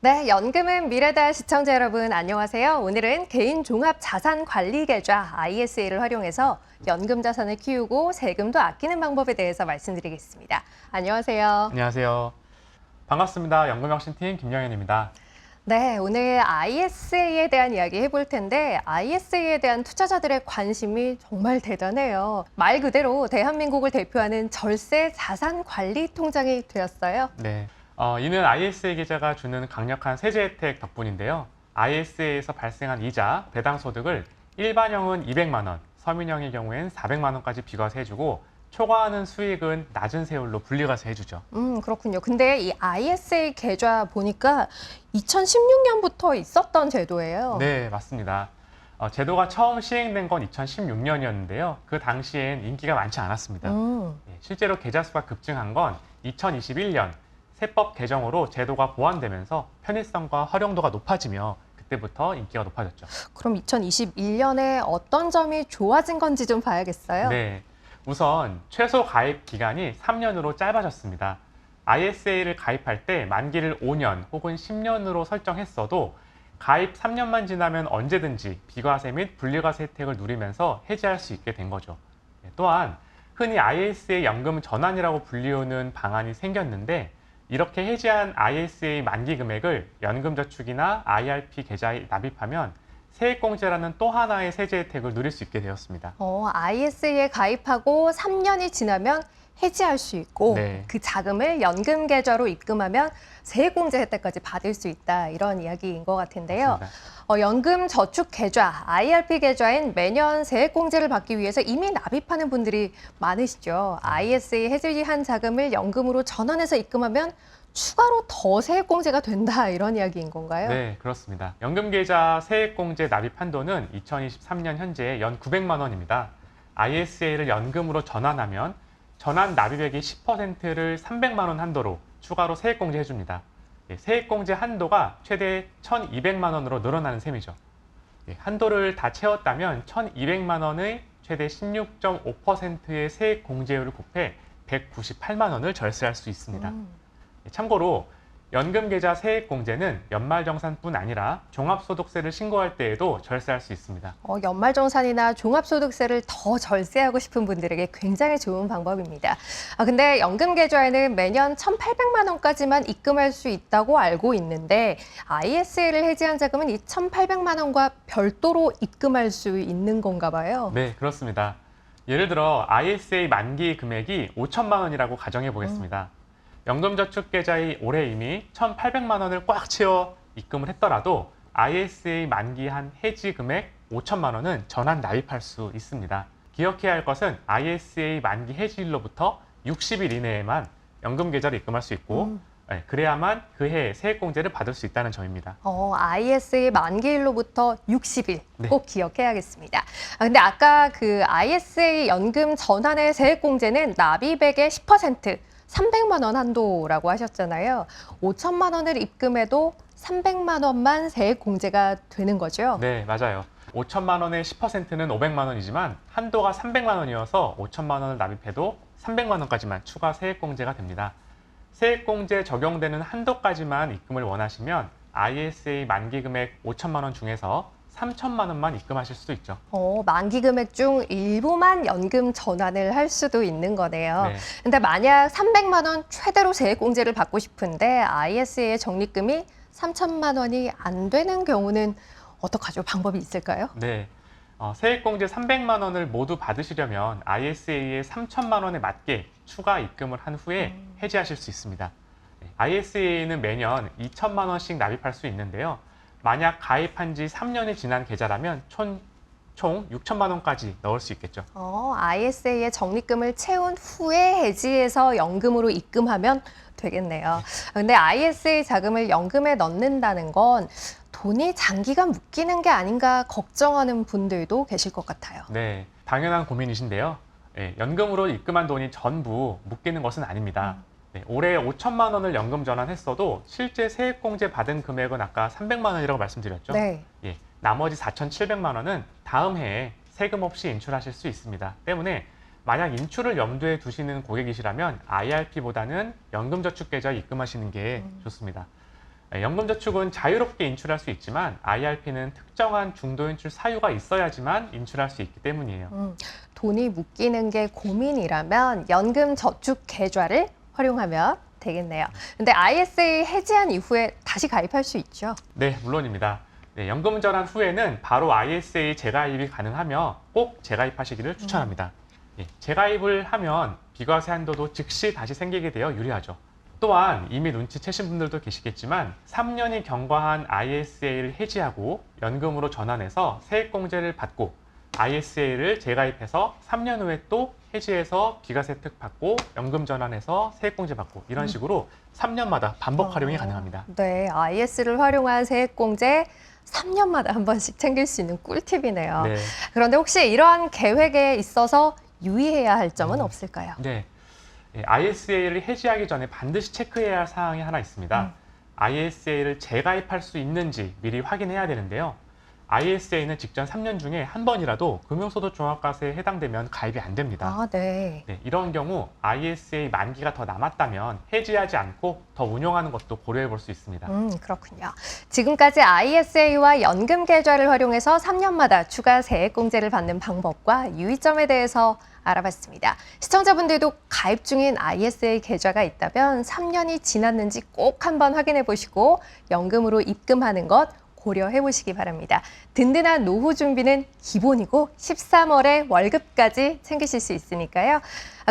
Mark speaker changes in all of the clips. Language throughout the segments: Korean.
Speaker 1: 네, 연금은 미래다 시청자 여러분 안녕하세요. 오늘은 개인 종합 자산 관리 계좌 ISA를 활용해서 연금 자산을 키우고 세금도 아끼는 방법에 대해서 말씀드리겠습니다. 안녕하세요.
Speaker 2: 안녕하세요. 반갑습니다. 연금혁신팀 김영현입니다.
Speaker 1: 네, 오늘 ISA에 대한 이야기 해볼 텐데 ISA에 대한 투자자들의 관심이 정말 대단해요. 말 그대로 대한민국을 대표하는 절세 자산 관리 통장이 되었어요.
Speaker 2: 네, 이는 ISA 계좌가 주는 강력한 세제 혜택 덕분인데요. ISA에서 발생한 이자, 배당 소득을 일반형은 200만 원, 서민형의 경우엔 400만 원까지 비과세해주고 초과하는 수익은 낮은 세율로 분리과세 해주죠.
Speaker 1: 그렇군요. 근데 이 ISA 계좌 보니까 2016년부터 있었던 제도예요.
Speaker 2: 네, 맞습니다. 제도가 처음 시행된 건 2016년이었는데요. 그 당시엔 인기가 많지 않았습니다. 실제로 계좌 수가 급증한 건 2021년 세법 개정으로 제도가 보완되면서 편의성과 활용도가 높아지며 그때부터 인기가 높아졌죠.
Speaker 1: 그럼 2021년에 어떤 점이 좋아진 건지 좀 봐야겠어요.
Speaker 2: 네, 우선 최소 가입 기간이 3년으로 짧아졌습니다. ISA를 가입할 때 만기를 5년 혹은 10년으로 설정했어도 가입 3년만 지나면 언제든지 비과세 및 분리과세 혜택을 누리면서 해지할 수 있게 된 거죠. 또한 흔히 ISA 연금 전환이라고 불리우는 방안이 생겼는데 이렇게 해지한 ISA 만기 금액을 연금저축이나 IRP 계좌에 납입하면 세액공제라는 또 하나의 세제 혜택을 누릴 수 있게 되었습니다.
Speaker 1: ISA에 가입하고 3년이 지나면 해지할 수 있고
Speaker 2: 네.
Speaker 1: 그 자금을 연금 계좌로 입금하면 세액공제 혜택까지 받을 수 있다. 이런 이야기인 것 같은데요.
Speaker 2: 맞습니다.
Speaker 1: 연금 저축 계좌, IRP 계좌엔 매년 세액공제를 받기 위해서 이미 납입하는 분들이 많으시죠. ISA 해지한 자금을 연금으로 전환해서 입금하면 추가로 더 세액공제가 된다. 이런 이야기인 건가요?
Speaker 2: 네, 그렇습니다. 연금계좌 세액공제 납입 한도는 2023년 현재 연 900만 원입니다. ISA를 연금으로 전환하면 전환 납입액의 10%를 300만 원 한도로 추가로 세액공제 해줍니다. 세액공제 한도가 최대 1,200만 원으로 늘어나는 셈이죠. 한도를 다 채웠다면 1,200만 원의 최대 16.5%의 세액공제율을 곱해 198만 원을 절세할 수 있습니다. 참고로 연금계좌 세액공제는 연말정산뿐 아니라 종합소득세를 신고할 때에도 절세할 수 있습니다.
Speaker 1: 연말정산이나 종합소득세를 더 절세하고 싶은 분들에게 굉장히 좋은 방법입니다. 근데 연금계좌에는 매년 1,800만 원까지만 입금할 수 있다고 알고 있는데 ISA를 해지한 자금은 이 1,800만 원과 별도로 입금할 수 있는 건가 봐요.
Speaker 2: 네, 그렇습니다. 예를 들어 ISA 만기 금액이 5천만 원이라고 가정해 보겠습니다. 연금저축계좌에 올해 이미 1,800만 원을 꽉 채워 입금을 했더라도 ISA 만기한 해지 금액 5천만 원은 전환 납입할 수 있습니다. 기억해야 할 것은 ISA 만기 해지일로부터 60일 이내에만 연금계좌를 입금할 수 있고 그래야만 그해 세액공제를 받을 수 있다는 점입니다.
Speaker 1: ISA 만기일로부터 60일
Speaker 2: 네.
Speaker 1: 꼭 기억해야겠습니다. 근데 아까 그 ISA 연금 전환의 세액공제는 납입액의 10%, 300만 원 한도라고 하셨잖아요. 5천만 원을 입금해도 300만 원만 세액 공제가 되는 거죠?
Speaker 2: 네, 맞아요. 5천만 원의 10%는 500만 원이지만 한도가 300만 원이어서 5천만 원을 납입해도 300만 원까지만 추가 세액공제가 됩니다. 세액공제 적용되는 한도까지만 입금을 원하시면 ISA 만기 금액 5천만 원 중에서 3천만 원만 입금하실 수도 있죠.
Speaker 1: 만기 금액 중 일부만 연금 전환을 할 수도 있는 거네요.
Speaker 2: 네.
Speaker 1: 근데 만약 300만 원 최대로 세액 공제를 받고 싶은데 ISA 적립금이 3천만 원이 안 되는 경우는 어떡하죠? 방법이 있을까요?
Speaker 2: 네. 세액공제 300만 원을 모두 받으시려면 ISA에 3천만 원에 맞게 추가 입금을 한 후에 해지하실 수 있습니다. ISA에는 매년 2천만 원씩 납입할 수 있는데요. 만약 가입한 지 3년이 지난 계좌라면 총 6천만 원까지 넣을 수 있겠죠.
Speaker 1: ISA에 적립금을 채운 후에 해지해서 연금으로 입금하면 되겠네요. 근데 ISA 자금을 연금에 넣는다는 건 돈이 장기간 묶이는 게 아닌가 걱정하는 분들도 계실 것 같아요.
Speaker 2: 네, 당연한 고민이신데요. 연금으로 입금한 돈이 전부 묶이는 것은 아닙니다. 네, 올해 5천만 원을 연금 전환했어도 실제 세액공제 받은 금액은 아까 300만 원이라고 말씀드렸죠.
Speaker 1: 네.
Speaker 2: 나머지 4,700만 원은 다음 해에 세금 없이 인출하실 수 있습니다. 때문에 만약 인출을 염두에 두시는 고객이시라면 IRP보다는 연금저축계좌에 입금하시는 게 좋습니다. 연금저축은 자유롭게 인출할 수 있지만 IRP는 특정한 중도 인출 사유가 있어야지만 인출할 수 있기 때문이에요.
Speaker 1: 돈이 묶이는 게 고민이라면 연금 저축 계좌를 활용하면 되겠네요. 근데 ISA 해지한 이후에 다시 가입할 수 있죠?
Speaker 2: 네, 물론입니다. 네, 연금 전환 후에는 바로 ISA 재가입이 가능하며 꼭 재가입하시기를 추천합니다. 예, 재가입을 하면 비과세 한도도 즉시 다시 생기게 되어 유리하죠. 또한 이미 눈치채신 분들도 계시겠지만 3년이 경과한 ISA를 해지하고 연금으로 전환해서 세액공제를 받고 ISA를 재가입해서 3년 후에 또 해지해서 비과세 혜택 받고 연금 전환해서 세액공제 받고 이런 식으로 3년마다 반복 활용이 가능합니다.
Speaker 1: 네, IS를 활용한 세액공제 3년마다 한 번씩 챙길 수 있는 꿀팁이네요.
Speaker 2: 네.
Speaker 1: 그런데 혹시 이러한 계획에 있어서 유의해야 할 점은 없을까요?
Speaker 2: 네. ISA를 해지하기 전에 반드시 체크해야 할 사항이 하나 있습니다. ISA를 재가입할 수 있는지 미리 확인해야 되는데요. ISA는 직전 3년 중에 한 번이라도 금융소득 종합과세에 해당되면 가입이 안 됩니다.
Speaker 1: 아, 네.
Speaker 2: 네, 이런 경우 ISA 만기가 더 남았다면 해지하지 않고 더 운용하는 것도 고려해 볼 수 있습니다.
Speaker 1: 그렇군요. 지금까지 ISA와 연금 계좌를 활용해서 3년마다 추가 세액공제를 받는 방법과 유의점에 대해서 알아봤습니다. 시청자분들도 가입 중인 ISA 계좌가 있다면 3년이 지났는지 꼭 한번 확인해 보시고 연금으로 입금하는 것 고려해 보시기 바랍니다. 든든한 노후 준비는 기본이고 13월에 월급까지 챙기실 수 있으니까요.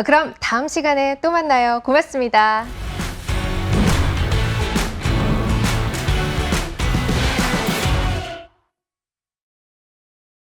Speaker 1: 그럼 다음 시간에 또 만나요. 고맙습니다.